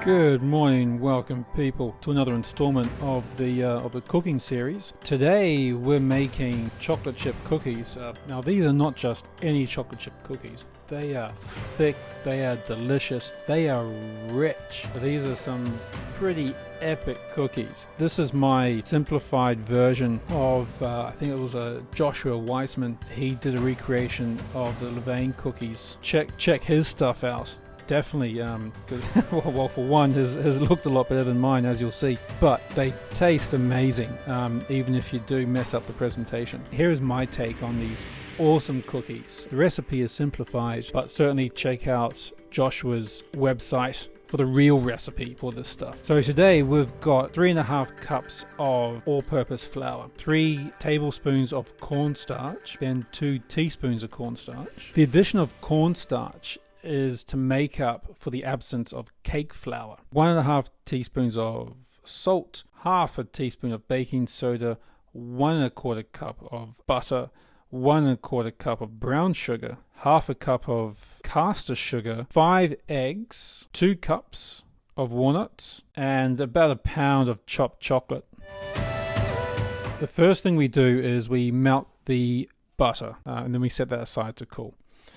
Good morning, welcome people to another installment of the cooking series. Today we're making chocolate chip cookies. Now these are not just any chocolate chip cookies. They are thick, they are delicious, they are rich. These are some pretty epic cookies. This is my simplified version of, I think it was Joshua Weissman. He did a recreation of the Levain cookies. Check his stuff out. Definitely, well, for one, has looked a lot better than mine, as you'll see, but they taste amazing, even if you do mess up the presentation. Here's my take on these awesome cookies. The recipe is simplified, but certainly check out Joshua's website for the real recipe for this stuff. So today we've got 3.5 cups of all-purpose flour, 3 tablespoons of cornstarch, then 2 teaspoons of cornstarch. The addition of cornstarch is to make up for the absence of cake flour. 1.5 teaspoons of salt, half a teaspoon of baking soda, 1.25 cup of butter, 1.25 cup of brown sugar, half a cup of caster sugar, 5 eggs, 2 cups of walnuts, and about a pound of chopped chocolate. The first thing we do is we melt the butter, and then we set that aside to cool.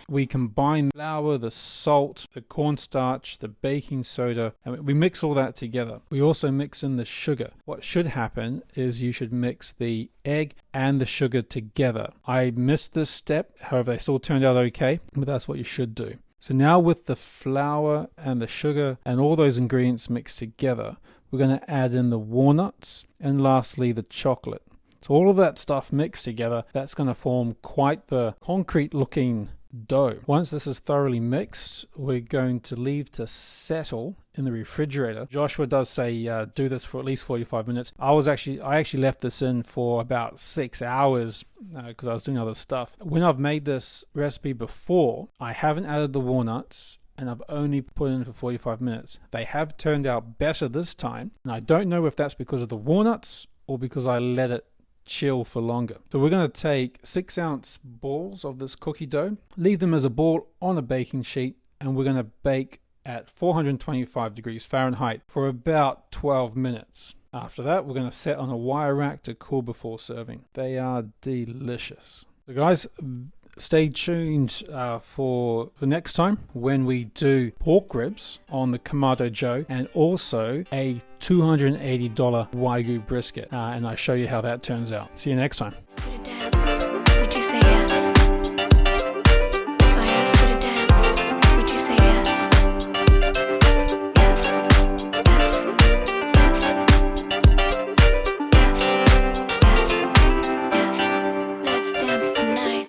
We combine the flour, the salt, the cornstarch, the baking soda, and we mix all that together. We also mix in the sugar. What should happen is you should mix the egg and the sugar together. I missed this step, however, they still turned out okay, but that's what you should do. So now with the flour and the sugar and all those ingredients mixed together, we're going to add in the walnuts and lastly the chocolate. So all of that stuff mixed together, that's going to form quite the concrete looking dough. Once this is thoroughly mixed, we're going to leave to settle in the refrigerator. Joshua does say do this for at least 45 minutes. I actually left this in for about 6 hours because I was doing other stuff. When I've made this recipe before, I haven't added the walnuts and I've only put in for 45 minutes. They have turned out better this time, and I don't know if that's because of the walnuts or because I let it chill for longer. So we're going to take 6-ounce balls of this cookie dough, leave them as a ball on a baking sheet, and we're going to bake at 425 degrees Fahrenheit for about 12 minutes. After that, we're going to set on a wire rack to cool before serving. They are delicious. So guys, stay tuned for the next time when we do pork ribs on the Kamado Joe and also a $280 Wagyu brisket, and I show you how that turns out. See you next time.